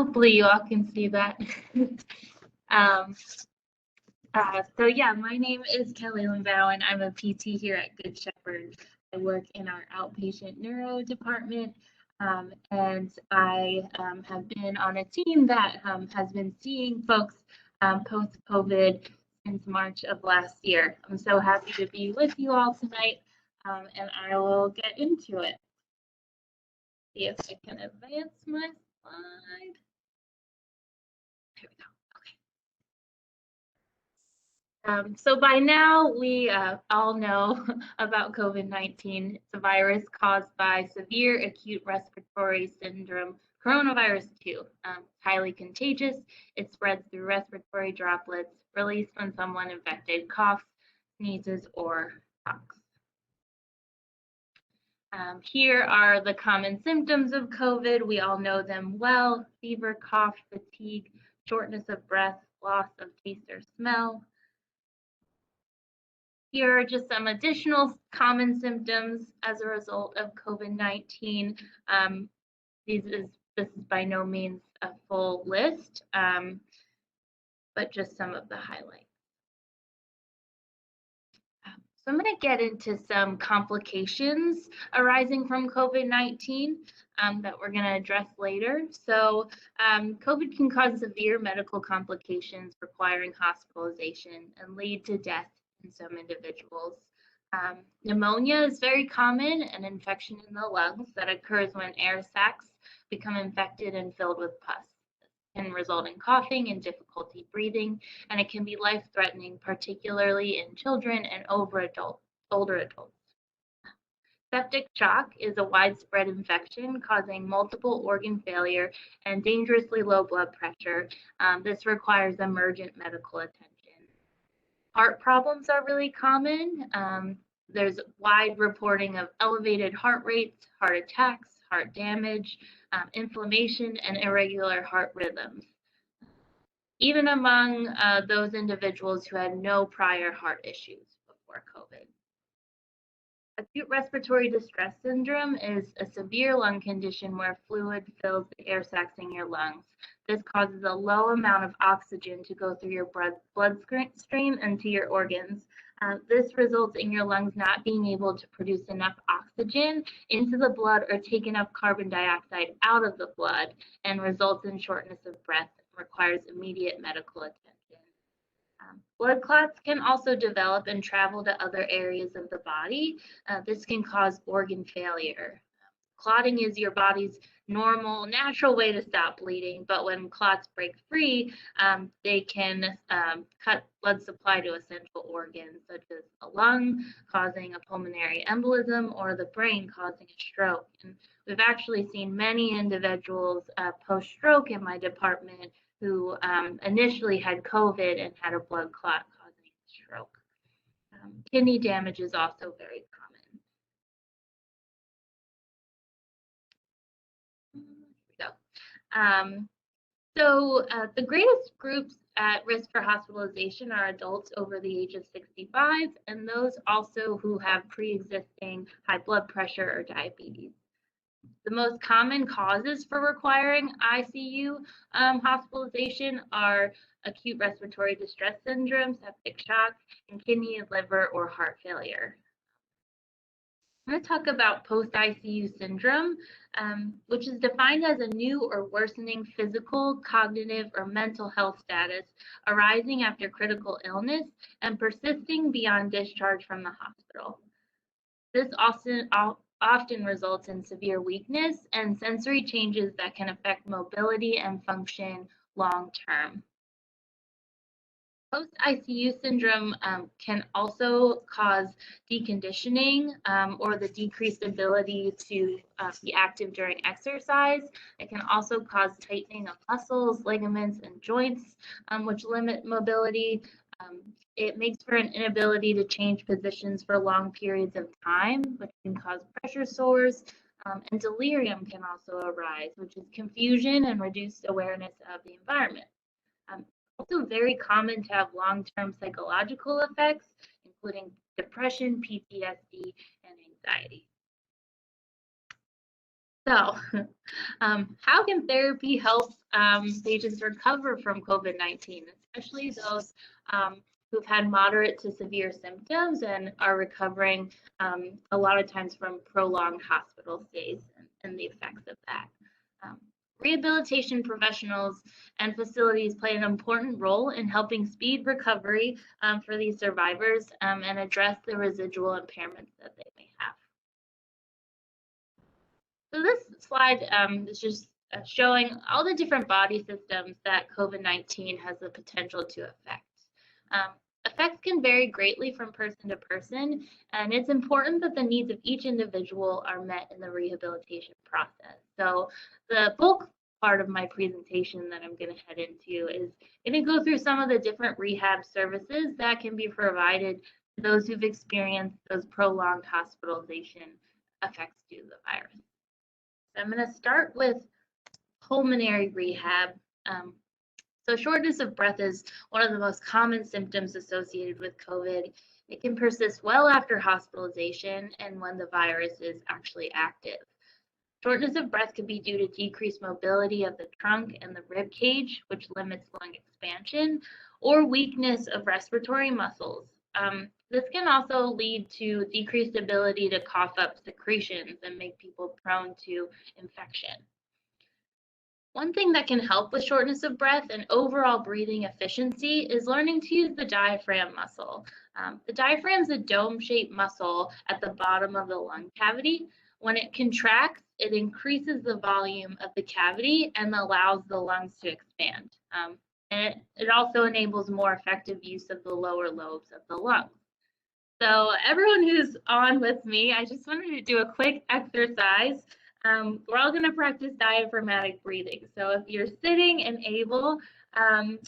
Hopefully you all can see that. um, so yeah, my name is Kelly Limbaugh and I'm a PT here at Good Shepherd. I work in our outpatient neuro department, and I have been on a team that has been seeing folks post-COVID since March of last year. I'm so happy to be with you all tonight, and I will get into it. See if I can advance my slide. Here we go. So by now, we all know about COVID-19. It's a virus caused by severe acute respiratory syndrome, coronavirus 2. It's highly contagious. It spreads through respiratory droplets released when someone infected coughs, sneezes, or talks. Here are the common symptoms of COVID. We all know them well: fever, cough, fatigue, shortness of breath, loss of taste or smell. Here are just some additional common symptoms as a result of COVID-19. This is by no means a full list, but just some of the highlights. So I'm going to get into some complications arising from COVID-19 that we're going to address later. So COVID can cause severe medical complications requiring hospitalization and lead to death in some individuals. Pneumonia is very common, an infection in the lungs that occurs when air sacs become infected and filled with pus. It can result in coughing and difficulty breathing, and it can be life-threatening, particularly in children and older adults. Septic shock is a widespread infection causing multiple organ failure and dangerously low blood pressure. This requires emergent medical attention. Heart problems are really common. There's wide reporting of elevated heart rates, heart attacks, heart damage, inflammation, and irregular heart rhythms, even among those individuals who had no prior heart issues before COVID. Acute respiratory distress syndrome is a severe lung condition where fluid fills the air sacs in your lungs. This causes a low amount of oxygen to go through your bloodstream and to your organs. This results in your lungs not being able to produce enough oxygen into the blood or take enough carbon dioxide out of the blood, and results in shortness of breath and requires immediate medical attention. Blood clots can also develop and travel to other areas of the body. This can cause organ failure. Clotting is your body's normal, natural way to stop bleeding, but when clots break free, they can cut blood supply to essential organs, such as the lung, causing a pulmonary embolism, or the brain, causing a stroke. And we've actually seen many individuals post-stroke in my department who initially had COVID and had a blood clot causing a stroke. Kidney damage is also very common. So the greatest groups at risk for hospitalization are adults over the age of 65 and those also who have pre-existing high blood pressure or diabetes. The most common causes for requiring ICU hospitalization are acute respiratory distress syndrome, septic shock, and kidney and liver or heart failure. I'm going to talk about post-ICU syndrome, which is defined as a new or worsening physical, cognitive, or mental health status arising after critical illness and persisting beyond discharge from the hospital. This often results in severe weakness and sensory changes that can affect mobility and function long term. Post-ICU syndrome can also cause deconditioning or the decreased ability to be active during exercise. It can also cause tightening of muscles, ligaments, and joints, which limit mobility. It makes for an inability to change positions for long periods of time, which can cause pressure sores, and delirium can also arise, which is confusion and reduced awareness of the environment. Also very common to have long-term psychological effects, including depression, PTSD, and anxiety. So, how can therapy help patients recover from COVID-19, especially those who've had moderate to severe symptoms and are recovering a lot of times from prolonged hospital stays and the effects of that? Um, Rehabilitation professionals and facilities play an important role in helping speed recovery for these survivors and address the residual impairments that they may have. So this slide is just showing all the different body systems that COVID-19 has the potential to affect. Effects can vary greatly from person to person, and it's important that the needs of each individual are met in the rehabilitation process. So the bulk part of my presentation that I'm going to head into is going to go through some of the different rehab services that can be provided to those who've experienced those prolonged hospitalization effects due to the virus. So I'm going to start with pulmonary rehab. So shortness of breath is one of the most common symptoms associated with COVID. It can persist well after hospitalization and when the virus is actually active. Shortness of breath could be due to decreased mobility of the trunk and the rib cage, which limits lung expansion, or weakness of respiratory muscles. This can also lead to decreased ability to cough up secretions and make people prone to infection. One thing that can help with shortness of breath and overall breathing efficiency is learning to use the diaphragm muscle. The diaphragm is a dome-shaped muscle at the bottom of the lung cavity. When it contracts, it increases the volume of the cavity and allows the lungs to expand. And it also enables more effective use of the lower lobes of the lungs. So everyone who's on with me, I just wanted to do a quick exercise. We're all going to practice diaphragmatic breathing. So if you're sitting and able to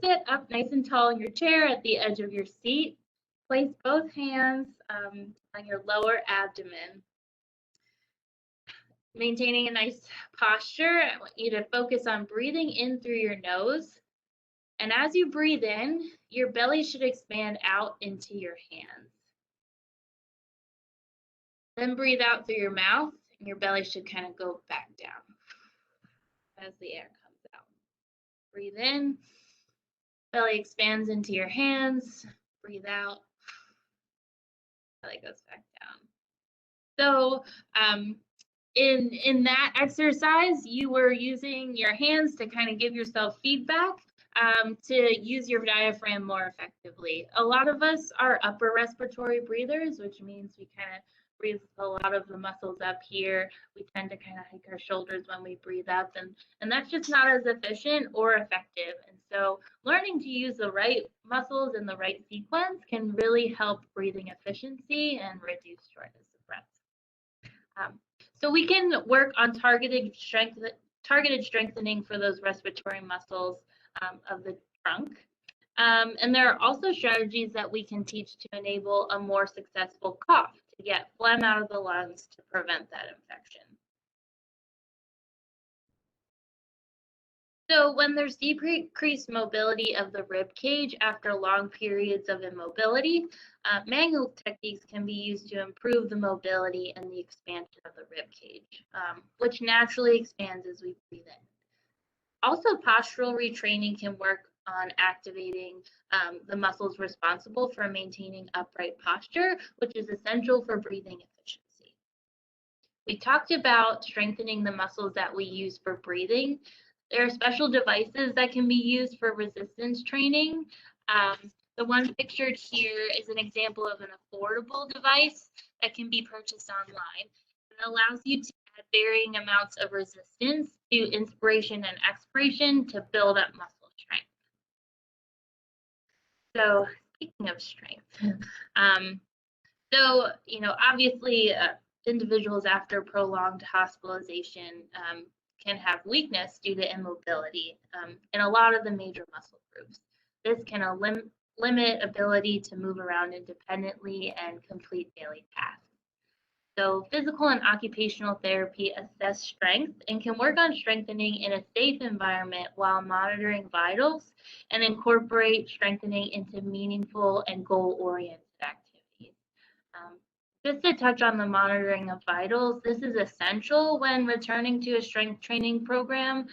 sit up nice and tall in your chair at the edge of your seat, place both hands on your lower abdomen. Maintaining a nice posture, I want you to focus on breathing in through your nose. And as you breathe in, your belly should expand out into your hands. Then breathe out through your mouth, and your belly should kind of go back down as the air comes out. Breathe in, belly expands into your hands. Breathe out, belly goes back down. So in that exercise, you were using your hands to kind of give yourself feedback to use your diaphragm more effectively. A lot of us are upper respiratory breathers, which means we kind of breathe a lot of the muscles up here. We tend to kind of hike our shoulders when we breathe up, and that's just not as efficient or effective. And so learning to use the right muscles in the right sequence can really help breathing efficiency and reduce shortness of breath. So we can work on targeted strengthening for those respiratory muscles of the trunk. And there are also strategies that we can teach to enable a more successful cough, to get phlegm out of the lungs to prevent that infection. So when there's decreased mobility of the rib cage after long periods of immobility, manual techniques can be used to improve the mobility and the expansion of the rib cage, which naturally expands as we breathe in. Also, postural retraining can work on activating the muscles responsible for maintaining upright posture, which is essential for breathing efficiency. We talked about strengthening the muscles that we use for breathing. There are special devices that can be used for resistance training. The one pictured here is an example of an affordable device that can be purchased online. It allows you to add varying amounts of resistance to inspiration and expiration to build up muscle strength. So speaking of strength, obviously individuals after prolonged hospitalization can have weakness due to immobility in a lot of the major muscle groups. This can limit ability to move around independently and complete daily tasks. So physical and occupational therapy assess strength and can work on strengthening in a safe environment while monitoring vitals and incorporate strengthening into meaningful and goal-oriented activities. Just to touch on the monitoring of vitals, this is essential when returning to a strength training program.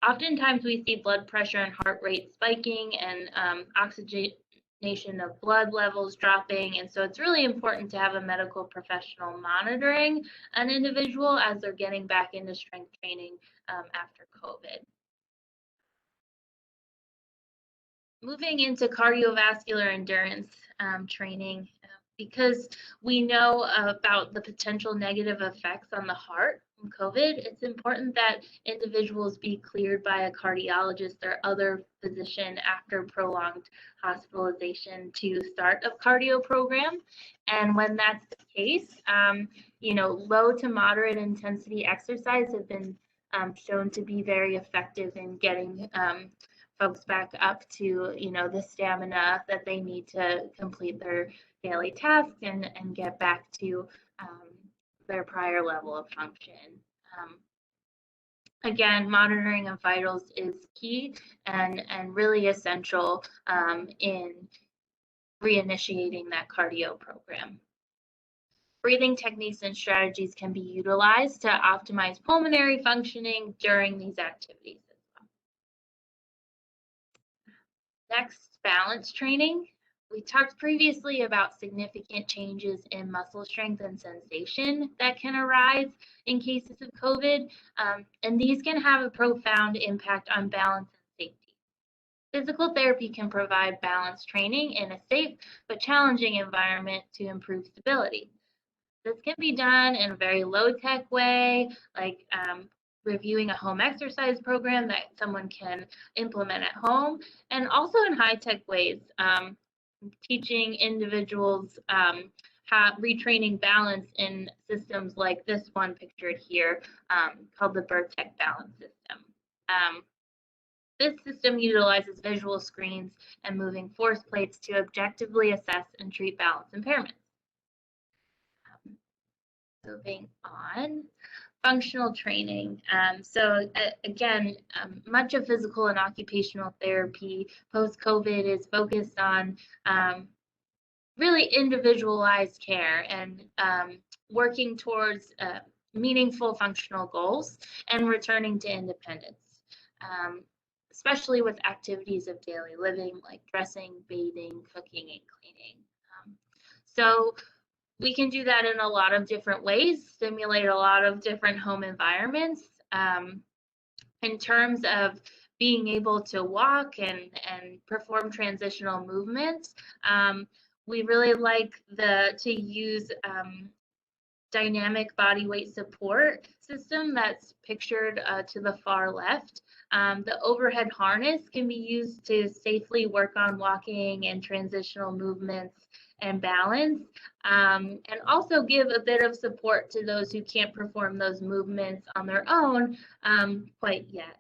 Oftentimes we see blood pressure and heart rate spiking and oxygenation of blood levels dropping. And so it's really important to have a medical professional monitoring an individual as they're getting back into strength training after COVID. Moving into cardiovascular endurance training, because we know about the potential negative effects on the heart from COVID, it's important that individuals be cleared by a cardiologist or other physician after prolonged hospitalization to start a cardio program. And when that's the case, low to moderate intensity exercise have been shown to be very effective in getting folks back up to the stamina that they need to complete their daily tasks and get back to their prior level of function. Again, monitoring of vitals is key and really essential in reinitiating that cardio program. Breathing techniques and strategies can be utilized to optimize pulmonary functioning during these activities. Next, balance training. We talked previously about significant changes in muscle strength and sensation that can arise in cases of COVID, and these can have a profound impact on balance and safety. Physical therapy can provide balance training in a safe but challenging environment to improve stability. This can be done in a very low-tech way, like reviewing a home exercise program that someone can implement at home, and also in high-tech ways, teaching individuals retraining balance in systems like this one pictured here, called the Bertec balance system. This system utilizes visual screens and moving force plates to objectively assess and treat balance impairments. Moving on, functional training. Again, much of physical and occupational therapy post-COVID is focused on really individualized care and working towards meaningful functional goals and returning to independence, especially with activities of daily living like dressing, bathing, cooking, and cleaning. So we can do that in a lot of different ways, stimulate a lot of different home environments. In terms of being able to walk and perform transitional movements, we really like to use dynamic body weight support system that's pictured to the far left. The overhead harness can be used to safely work on walking and transitional movements and balance, and also give a bit of support to those who can't perform those movements on their own quite yet.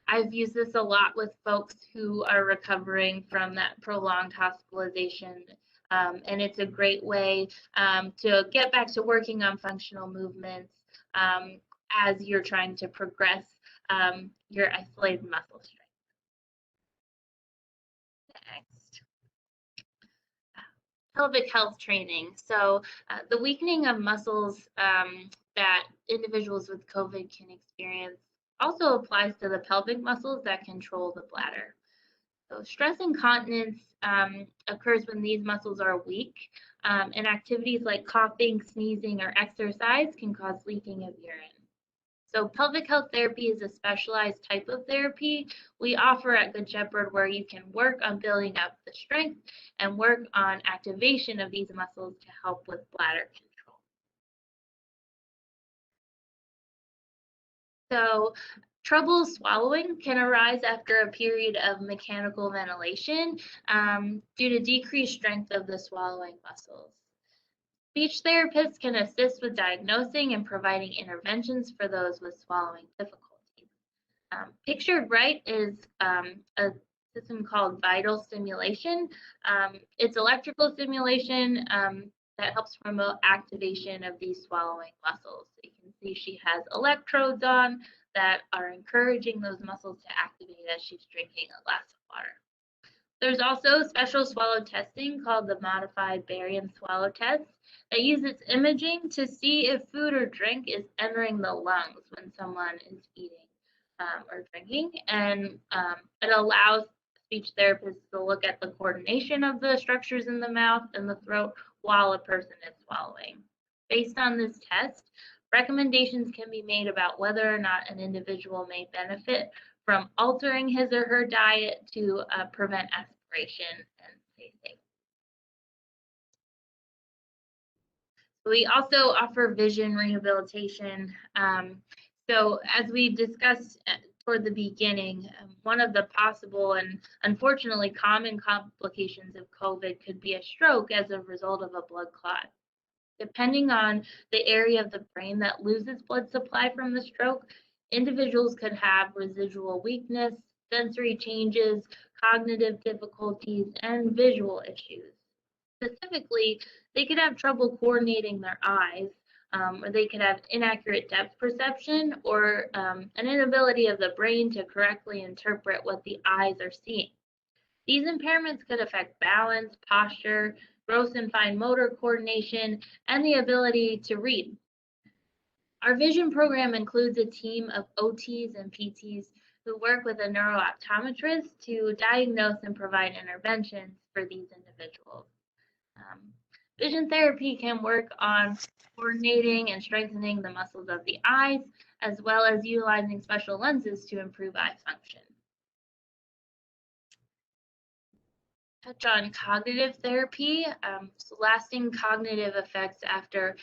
I've used this a lot with folks who are recovering from that prolonged hospitalization, and it's a great way to get back to working on functional movements as you're trying to progress your isolated muscle strength. Next. Pelvic health training. So the weakening of muscles that individuals with COVID can experience also applies to the pelvic muscles that control the bladder. So stress incontinence occurs when these muscles are weak, and activities like coughing, sneezing, or exercise can cause leaking of urine. So pelvic health therapy is a specialized type of therapy we offer at Good Shepherd, where you can work on building up the strength and work on activation of these muscles to help with bladder control. So trouble swallowing can arise after a period of mechanical ventilation due to decreased strength of the swallowing muscles. Speech therapists can assist with diagnosing and providing interventions for those with swallowing difficulties. Pictured right is a system called vital stimulation. It's electrical stimulation that helps promote activation of these swallowing muscles. So you can see she has electrodes on that are encouraging those muscles to activate as she's drinking a glass of water. There's also special swallow testing called the modified barium swallow test that uses imaging to see if food or drink is entering the lungs when someone is eating or drinking. And it allows speech therapists to look at the coordination of the structures in the mouth and the throat while a person is swallowing. Based on this test, recommendations can be made about whether or not an individual may benefit from altering his or her diet to prevent aspiration and stay safe. We also offer vision rehabilitation. So as we discussed toward the beginning, one of the possible and unfortunately common complications of COVID could be a stroke as a result of a blood clot. Depending on the area of the brain that loses blood supply from the stroke, individuals could have residual weakness, sensory changes, cognitive difficulties, and visual issues. Specifically, they could have trouble coordinating their eyes, or they could have inaccurate depth perception, or an inability of the brain to correctly interpret what the eyes are seeing. These impairments could affect balance, posture, gross and fine motor coordination, and the ability to read. Our vision program includes a team of OTs and PTs who work with a neurooptometrist to diagnose and provide interventions for these individuals. Vision therapy can work on coordinating and strengthening the muscles of the eyes, as well as utilizing special lenses to improve eye function. Touch on cognitive therapy. So lasting cognitive effects after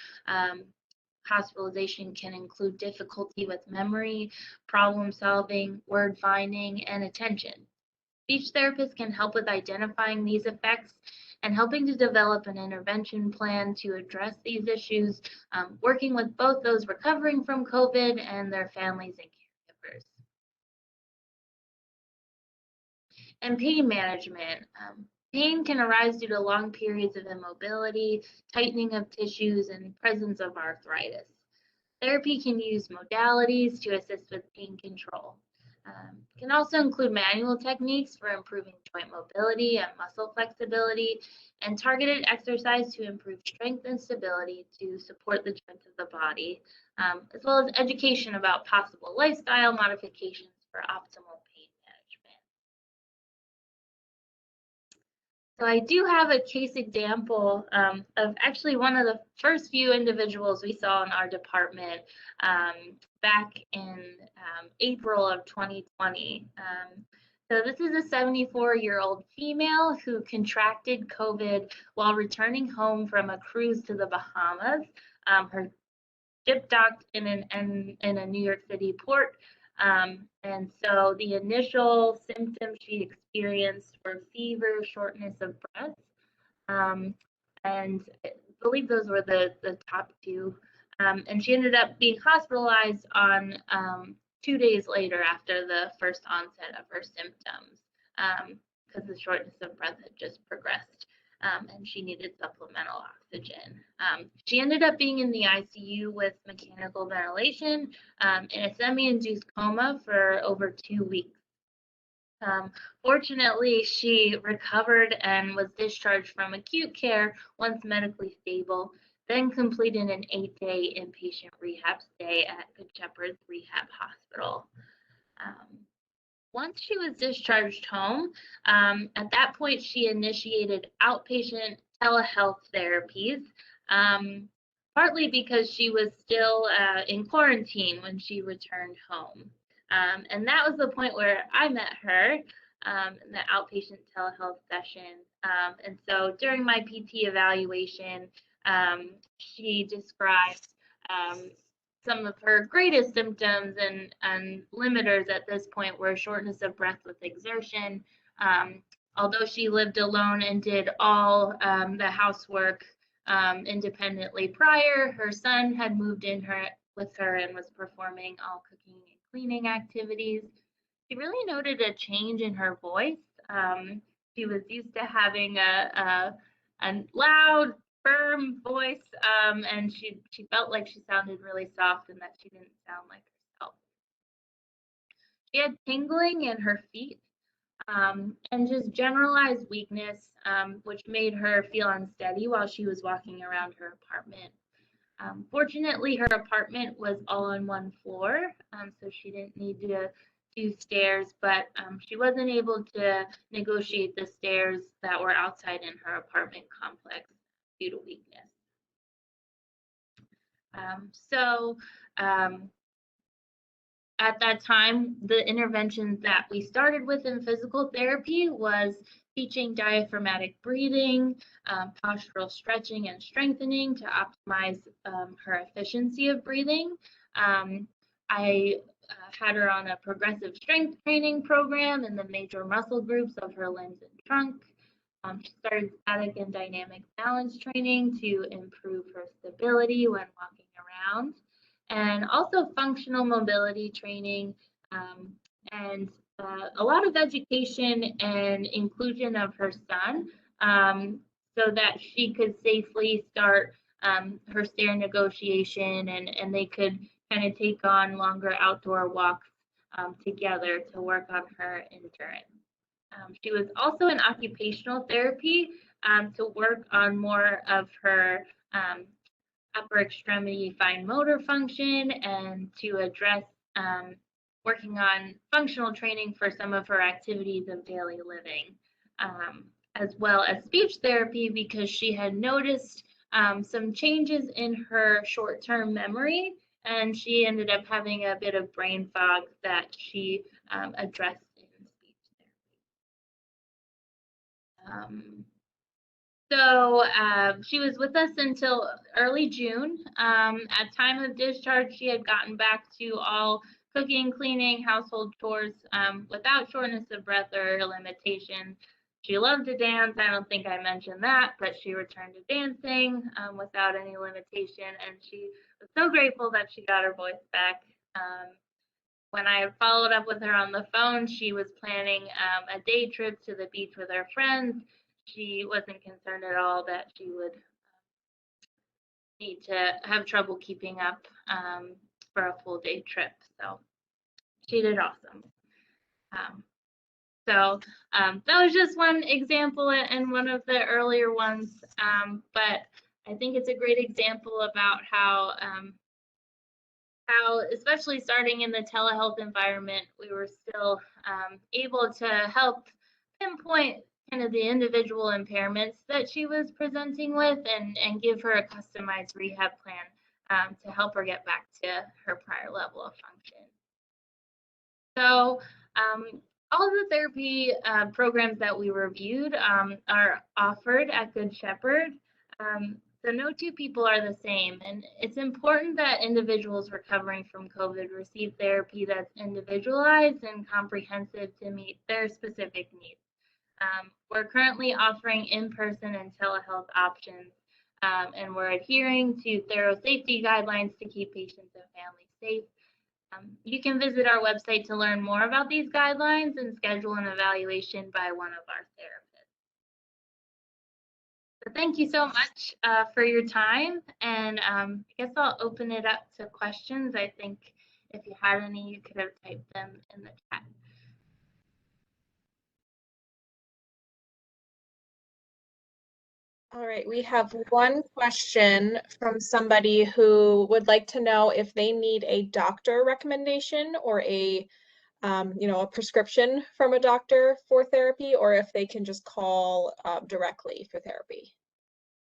hospitalization can include difficulty with memory, problem solving, word finding, and attention. Speech therapists can help with identifying these effects and helping to develop an intervention plan to address these issues, working with both those recovering from COVID and their families and caregivers. And pain management. Pain can arise due to long periods of immobility, tightening of tissues, and presence of arthritis. Therapy can use modalities to assist with pain control. It can also include manual techniques for improving joint mobility and muscle flexibility, and targeted exercise to improve strength and stability to support the joints of the body, as well as education about possible lifestyle modifications for optimal pain management. So I do have a case example of actually one of the first few individuals we saw in our department back in April of 2020. So this is a 74-year-old female who contracted COVID while returning home from a cruise to the Bahamas. Her ship docked in a New York City port. And so the initial symptoms she experienced were fever, shortness of breath, and I believe those were the top two. And she ended up being hospitalized on 2 days later after the first onset of her symptoms because the shortness of breath had just progressed. And she needed supplemental oxygen. She ended up being in the ICU with mechanical ventilation in a semi-induced coma for over 2 weeks. Fortunately, she recovered and was discharged from acute care once medically stable, then completed an 8-day inpatient rehab stay at Good Shepherd's Rehab Hospital. Once she was discharged home, at that point she initiated outpatient telehealth therapies, partly because she was still in quarantine when she returned home. And that was the point where I met her in the outpatient telehealth session. And so during my PT evaluation, she described some of her greatest symptoms and limiters at this point were shortness of breath with exertion. Although she lived alone and did all the housework independently prior, her son had moved in with her and was performing all cooking and cleaning activities. She really noted a change in her voice. She was used to having a loud, firm voice, and she felt like she sounded really soft and that she didn't sound like herself. She had tingling in her feet, and just generalized weakness, which made her feel unsteady while she was walking around her apartment. Fortunately, her apartment was all on one floor, so she didn't need to do stairs, but she wasn't able to negotiate the stairs that were outside in her apartment complex due to weakness. So at that time, the interventions that we started with in physical therapy was teaching diaphragmatic breathing, postural stretching and strengthening to optimize her efficiency of breathing. I had her on a progressive strength training program in the major muscle groups of her limbs and trunk. She started static and dynamic balance training to improve her stability when walking around, and also functional mobility training, and a lot of education and inclusion of her son, so that she could safely start her stair negotiation, and they could kind of take on longer outdoor walks together to work on her endurance. She was also in occupational therapy to work on more of her upper extremity fine motor function, and to address working on functional training for some of her activities of daily living, as well as speech therapy, because she had noticed some changes in her short-term memory, and she ended up having a bit of brain fog that she addressed in speech therapy. She was with us until early June. At time of discharge, she had gotten back to all cooking, cleaning, household chores without shortness of breath or limitation. She loved to dance. I don't think I mentioned that, but she returned to dancing without any limitation, and she was so grateful that she got her voice back. When I followed up with her on the phone, she was planning a day trip to the beach with her friends. She wasn't concerned at all that she would need to have trouble keeping up for a full day trip. So she did awesome. That was just one example and one of the earlier ones, but I think it's a great example about how, especially starting in the telehealth environment, we were still able to help pinpoint kind of the individual impairments that she was presenting with, and give her a customized rehab plan to help her get back to her prior level of function. So all of the therapy programs that we reviewed are offered at Good Shepherd. So no two people are the same, and it's important that individuals recovering from COVID receive therapy that's individualized and comprehensive to meet their specific needs. We're currently offering in-person and telehealth options, and we're adhering to thorough safety guidelines to keep patients and families safe. You can visit our website to learn more about these guidelines and schedule an evaluation by one of our therapists. So thank you so much for your time, and I guess I'll open it up to questions. I think if you had any, you could have typed them in the chat. All right, we have one question from somebody who would like to know if they need a doctor recommendation or a prescription from a doctor for therapy, or if they can just call directly for therapy.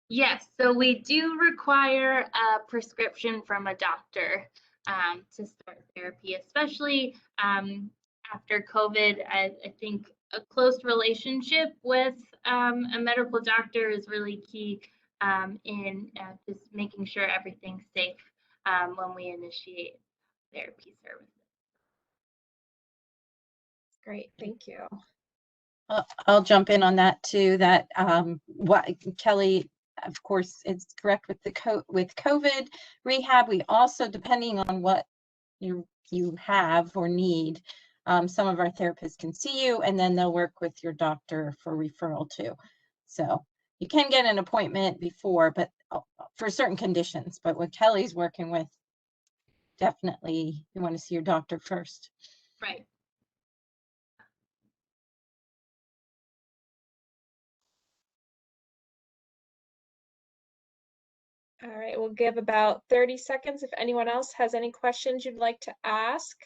Yes, so we do require a prescription from a doctor to start therapy, especially after COVID. I think a close relationship with a medical doctor is really key in just making sure everything's safe when we initiate therapy services. Great, thank you. I'll jump in on that too. That what Kelly, of course, it's correct with with COVID rehab. We also, depending on what you have or need, some of our therapists can see you, and then they'll work with your doctor for referral too. So you can get an appointment before, but for certain conditions. But what Kelly's working with, definitely you want to see your doctor first. Right. All right, we'll give about 30 seconds if anyone else has any questions you'd like to ask.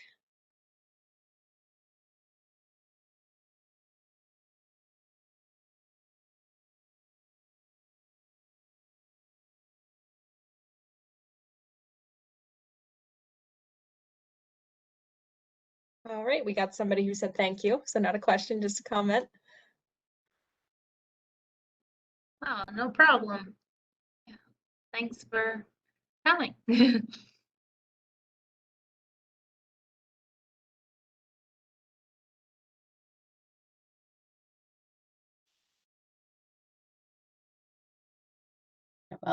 All right, we got somebody who said thank you. So not a question, just a comment. Oh, no problem. Yeah. Thanks for coming. Well,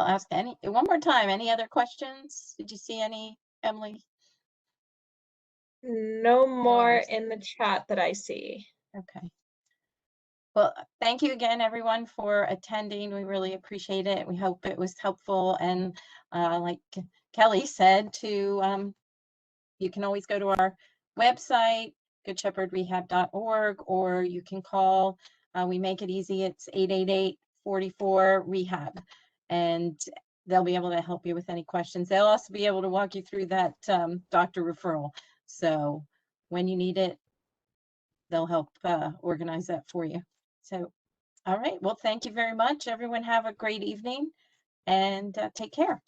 ask one more time. Any other questions? Did you see any, Emily? No more others. in the chat that I see. Okay. Well, thank you again, everyone, for attending. We really appreciate it. We hope it was helpful. And like Kelly said, you can always go to our website, goodshepherdrehab.org, or you can call. We make it easy. It's 888-44-REHAB. And they'll be able to help you with any questions. They'll also be able to walk you through that doctor referral. So when you need it, they'll help organize that for you. So, all right. Well, thank you very much. Everyone have a great evening and take care.